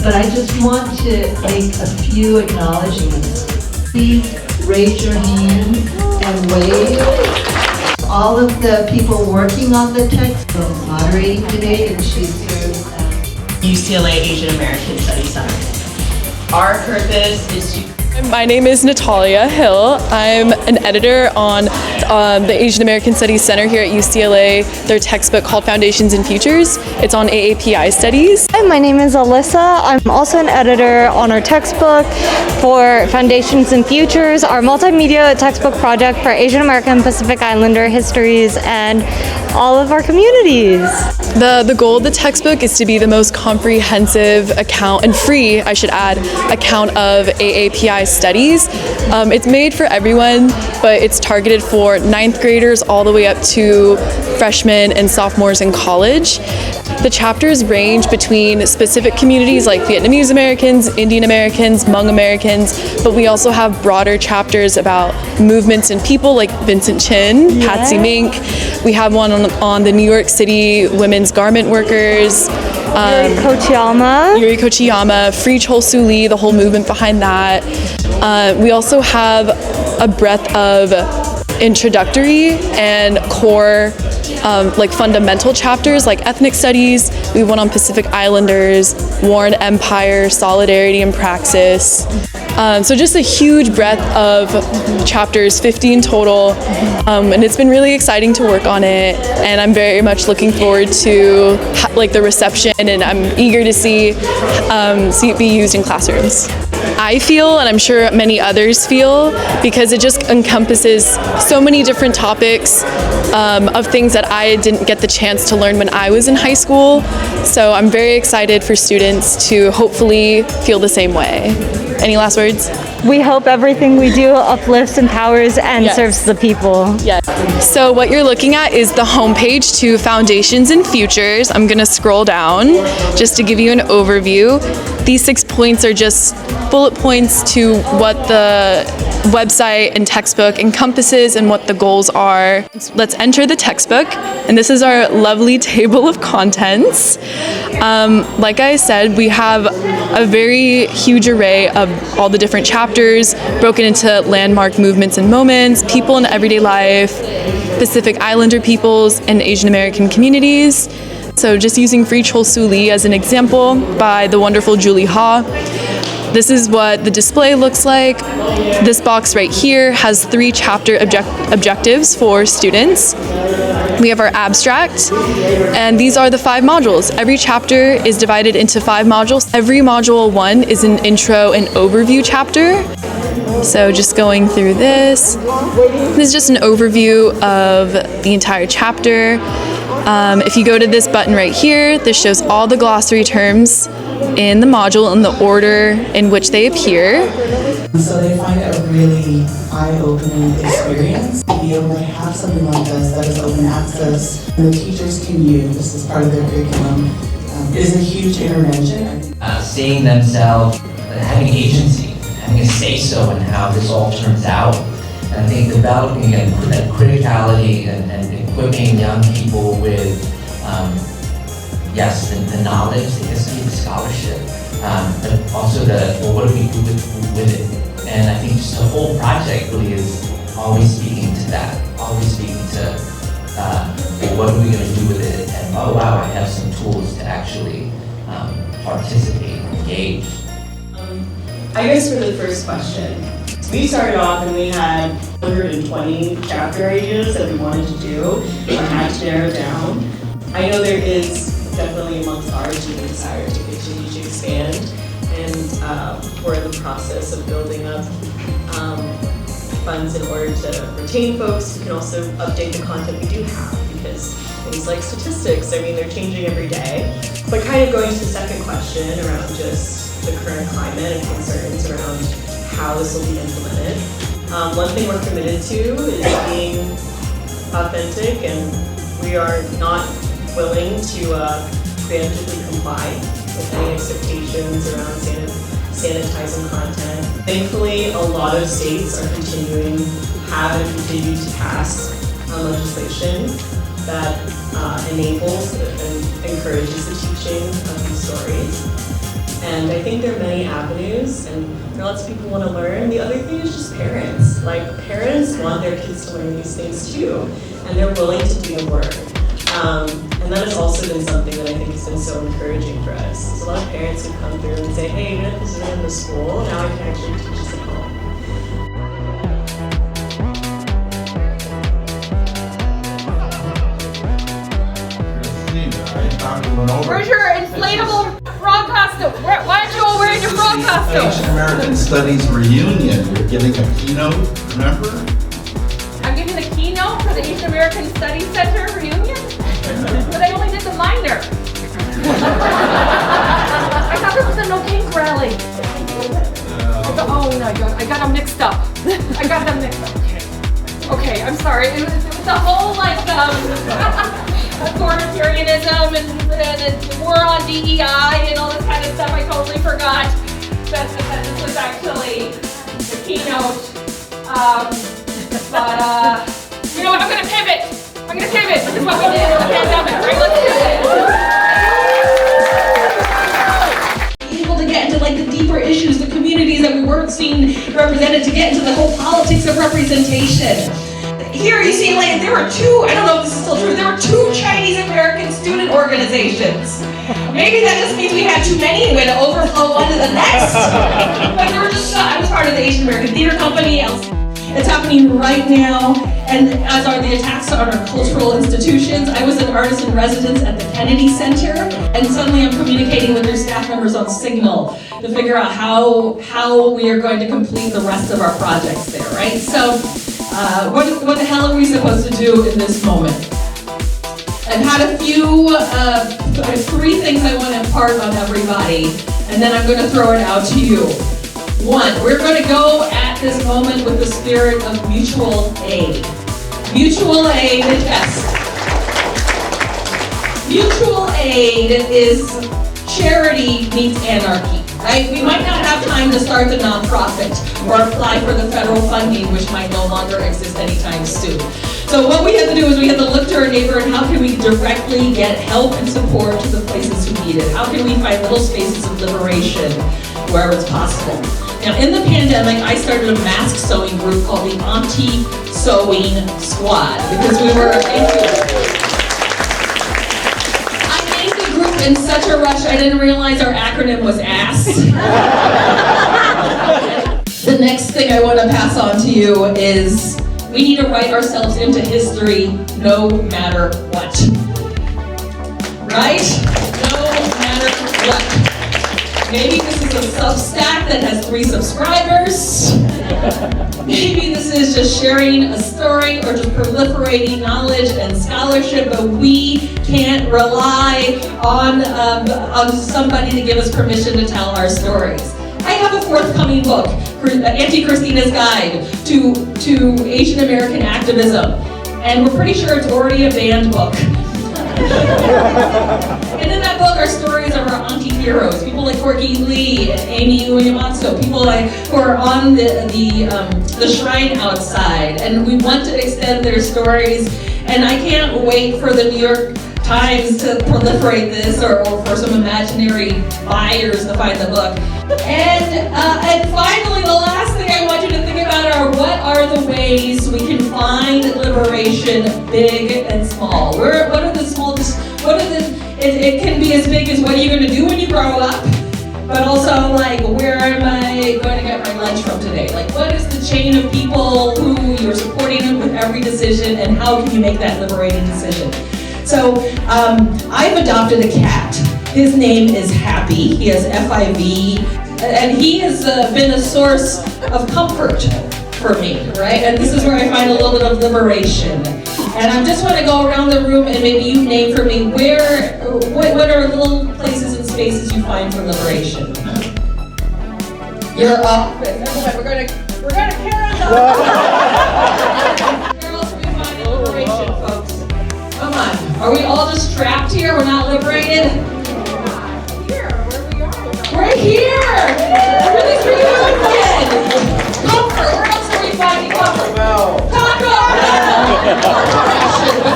But I just want to make a few acknowledgements. Please raise your hand and wave. All of the people working on the text are moderating today, and she's here at UCLA Asian American Studies Center. Our purpose is to... My name is Natalia Hill. I'm an editor on the Asian American Studies Center here at UCLA. Their textbook called Foundations and Futures. It's on AAPI studies. Hi, my name is Alyssa. I'm also an editor on our textbook for Foundations and Futures, our multimedia textbook project for Asian American Pacific Islander histories and all of our communities. The goal of the textbook is to be the most comprehensive account, and free, I should add, account of AAPI studies. It's made for everyone, but it's targeted for 9th graders all the way up to freshmen and sophomores in college. The chapters range between specific communities like Vietnamese Americans, Indian Americans, Hmong Americans, but we also have broader chapters about movements and people like Vincent Chin, Patsy Mink. We have one on the New York City women's garment workers. Yuri Kochiyama, Free Chol Soo Lee, the whole movement behind that. We also have a breadth of introductory and core like fundamental chapters like ethnic studies. We have one on Pacific Islanders, War and Empire, Solidarity and Praxis. So just a huge breadth of chapters, 15 total, and it's been really exciting to work on it, and I'm very much looking forward to like the reception, and I'm eager to see it be used in classrooms. I feel, and I'm sure many others feel, because it just encompasses so many different topics of things that I didn't get the chance to learn when I was in high school. So I'm very excited for students to hopefully feel the same way. Any last words? We hope everything we do uplifts, empowers, and serves the people. Yes. So what you're looking at is the homepage to Foundations and Futures. I'm going to scroll down just to give you an overview. These 6 points are just bullet points to what the website and textbook encompasses and what the goals are. Let's enter the textbook, and this is our lovely table of contents. Like I said, we have a very huge array of all the different chapters broken into landmark movements and moments, people in everyday life, Pacific Islander peoples, and Asian American communities. So just using Free Chol Soo Lee as an example by the wonderful Julie Ha. This is what the display looks like. This box right here has 3 chapter objectives for students. We have our abstract, and these are the 5 modules. Every chapter is divided into 5 modules. Every module 1 is an intro and overview chapter. So just going through this. This is just an overview of the entire chapter. If you go to this button right here, this shows all the glossary terms in the module in the order in which they appear. So they find it a really eye-opening experience to be able to have something like this that is open access and the teachers can use. This is part of their curriculum. It is a huge intervention. Seeing themselves having agency, having a say-so in how this all turns out. And I think developing that criticality and equipping young people with the knowledge, the history, the scholarship, but also what do we do with it? And I think just the whole project really is always speaking to that, always speaking to what are we going to do with it? And oh wow, I have some tools to actually participate, engage. I guess for the first question, we started off and we had 120 chapter ideas that we wanted to do and had to narrow down. I know there is definitely amongst our team a desire to continue to expand, and we're in the process of building up funds in order to retain folks who can also update the content we do have, because things like statistics, I mean, they're changing every day. But kind of going to the second question around just the current climate and concerns around how this will be implemented. One thing we're committed to is being authentic, and we are not willing to preemptively comply with any expectations around sanitizing content. Thankfully, a lot of states are have and continue to pass legislation that enables and encourages the teaching of these stories. And I think there are many avenues, and there are lots of people who want to learn. The other thing is just parents. Like, parents want their kids to learn these things too, and they're willing to do the work. And that has also been something that I think has been so encouraging for us. There's a lot of parents who come through and say, hey, even if this isn't in the school, now I can actually teach this at home. Where's your inflatable frog costume? Why aren't you all wearing your frog costume? Asian American Studies reunion. You're giving a keynote, remember? I'm giving the keynote for the Asian American Studies Center reunion, but I only did the minor. I thought this was a no kink rally. Oh my god, I got them mixed up. Okay, I'm sorry. It was the whole like authoritarianism and the war on DEI and all this kind of stuff. I totally forgot that this was actually the keynote. But you know what? I'm gonna pivot. This is what we did in the pandemic, right? Let's pivot. Able to get into like the deeper issues, the communities that we weren't seeing represented, to get into the whole politics of representation. Here you see, like, there were two, I don't know if this is still true, there were two Chinese American student organizations. Maybe that just means we had too many and we had to overflow one to the next. But there were just, I was part of the Asian American Theater Company. It's happening right now, and as are the attacks on our cultural institutions. I was an artist in residence at the Kennedy Center, and suddenly I'm communicating with their staff members on Signal to figure out how we are going to complete the rest of our projects there, right? So, what the hell are we supposed to do in this moment? I've had a few, three things I want to impart on everybody, and then I'm going to throw it out to you. One, we're going to go at this moment with the spirit of mutual aid. Mutual aid, yes. Mutual aid is charity meets anarchy, right? We might not have time to start the nonprofit or apply for the federal funding, which might no longer exist anytime soon. So what we had to do is we had to look to our neighbor and how can we directly get help and support to the places who need it? How can we find little spaces of liberation wherever it's possible? Now, in the pandemic, I started a mask sewing group called the Anti-Sewing Squad because we were I named the group in such a rush I didn't realize our acronym was ASS. The next thing I want to pass on to you is we need to write ourselves into history no matter what. Right? No matter what. Maybe this is a Substack that has 3 subscribers. Maybe this is just sharing a story or just proliferating knowledge and scholarship, but we can't rely on somebody to give us permission to tell our stories. I have a forthcoming book, Auntie Kristina's Guide to Asian American Activism, and we're pretty sure it's already a banned book. And in that book are stories of our auntie heroes, people like Corky Lee and Amy Uematsu, people like who are on the shrine outside, and we want to extend their stories. And I can't wait for the New York Times to proliferate this, or for some imaginary buyers to find the book. And finally, the last thing I want you to think about are what are the ways we can find liberation, big and small. What are the small? It can be as big as what are you going to do when you grow up, but also like where am I going to get my lunch from today? Like what is the chain of people who you're supporting with every decision, and how can you make that liberating decision? So I've adopted a cat. His name is Happy. He has FIV, and he has been a source of comfort for me, right? And this is where I find a little bit of liberation. And I just want to go around the room and maybe you name for me what are little places and spaces you find for liberation? Your office. We're gonna carry on. Where else do we find liberation, folks? Come on. Are we all just trapped here? We're not liberated? We're here! For this reunion! Comfort! Where else are we finding comfort? Taco Bell!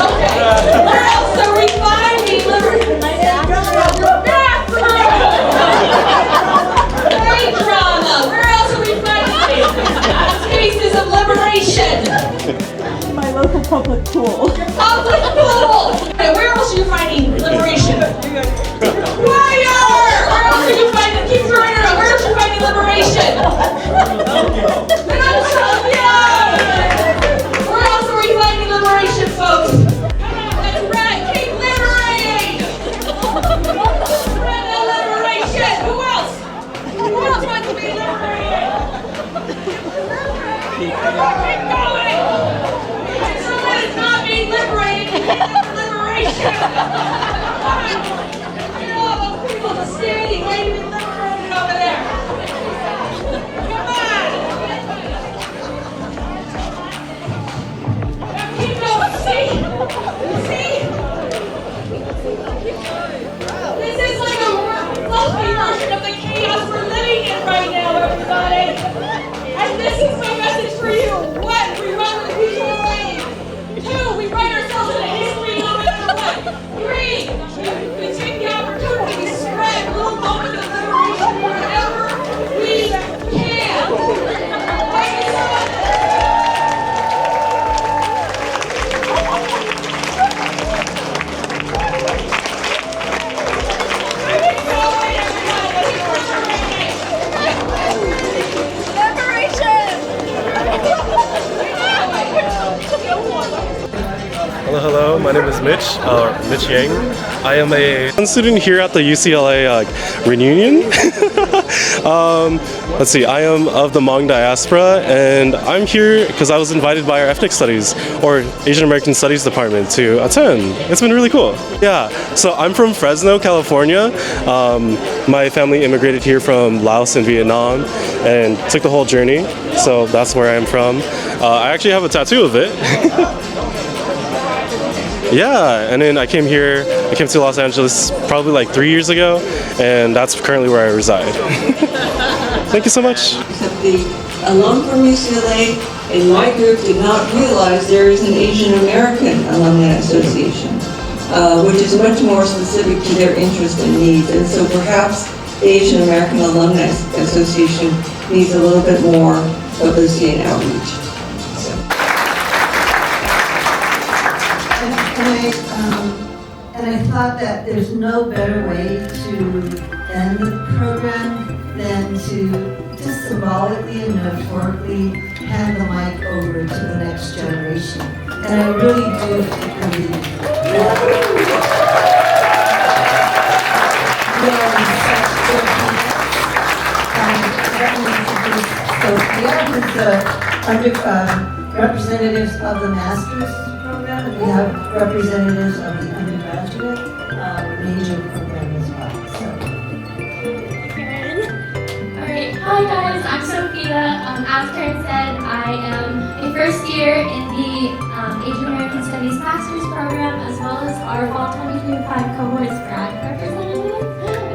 Okay. Where else are we finding liberty? Your bathroom! public pool. Public pool! And where else are you finding liberation? Fire! Where else are you finding, keep throwing it out, where else are you finding liberation? Where else are we finding liberation, folks? That's right, keep liberating! Spread that liberation! Who else? Who else wants to be liberated? Keep going! Someone is not being liberated, you need liberation! Look at all those people just standing, waiting to be liberated over there! Come on! Now keep going, see? See? This is like a fluffy version of the chaos we're living in right now, everybody! And this is my message for you. One, we run with the people of rain. Two, we write ourselves in a history no matter what. Three, we take the opportunity to spread little moments of liberation wherever we can. Thank you so much. Hello, my name is Mitch Yang. I am a student here at the UCLA reunion. Let's see, I am of the Hmong diaspora, and I'm here because I was invited by our ethnic studies or Asian American studies department to attend. It's been really cool. Yeah, so I'm from Fresno, California. My family immigrated here from Laos and Vietnam and took the whole journey, so that's where I'm from. I actually have a tattoo of it. Yeah, and then I came to Los Angeles probably like 3 years ago, and that's currently where I reside. Thank you so much. Except the alum from UCLA in my group did not realize there is an Asian American Alumni Association, which is much more specific to their interest and needs, and so perhaps the Asian American Alumni Association needs a little bit more publicity and outreach. And I thought that there's no better way to end the program than to just symbolically and metaphorically hand the mic over to the next generation. And I really do believe that we are in such good hands. So we have representatives of the master's program, and we have representatives of the undergraduate major program as well. So. Alright, hi guys, I'm Sophia. As Karen said, I am a first year in the Asian American Studies Master's program, as well as our Fall 2025 cohort's grad representative.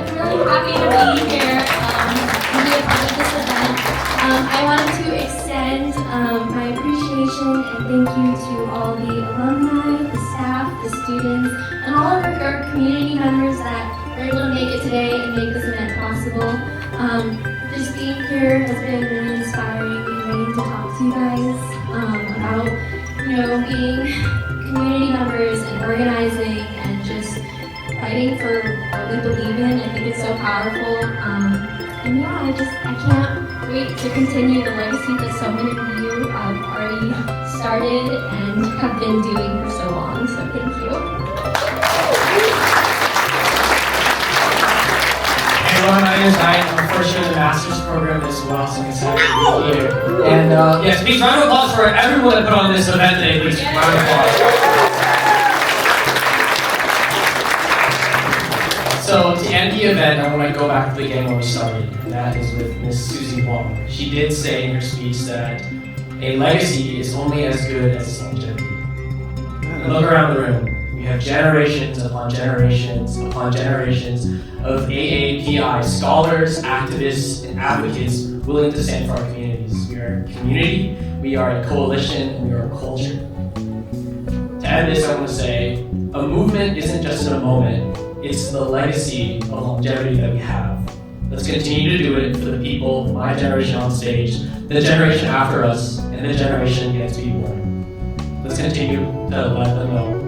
I'm really happy to be here and be a part of this event. I wanted to extend my appreciation and thank you to all the alumni, the staff, the students, and all of our community members that were able to make it today and make this event possible. Just being here has been really inspiring and waiting to talk to you guys about, being community members and organizing and just fighting for what we believe in. I think it's so powerful. And yeah, I can't wait to continue the legacy that so many of you have already started and have been doing for so long. So thank you. Hey everyone, my name is Ryan. I'm first year in the master's program as well, so I'm excited to be here. And yes, please round of applause for everyone that put on this event today, please. Round of applause. So to end the event, I want to go back to the beginning where we started, and that is with Miss Susie Wong. She did say in her speech that a legacy is only as good as its longevity. And look around the room. We have generations upon generations upon generations of AAPI scholars, activists, and advocates willing to stand for our communities. We are a community, we are a coalition, and we are a culture. To end this, I want to say, a movement isn't just a moment, it's the legacy of longevity that we have. Let's continue to do it for the people, my generation on stage, the generation after us, and the generation yet to be born. Let's continue to let them know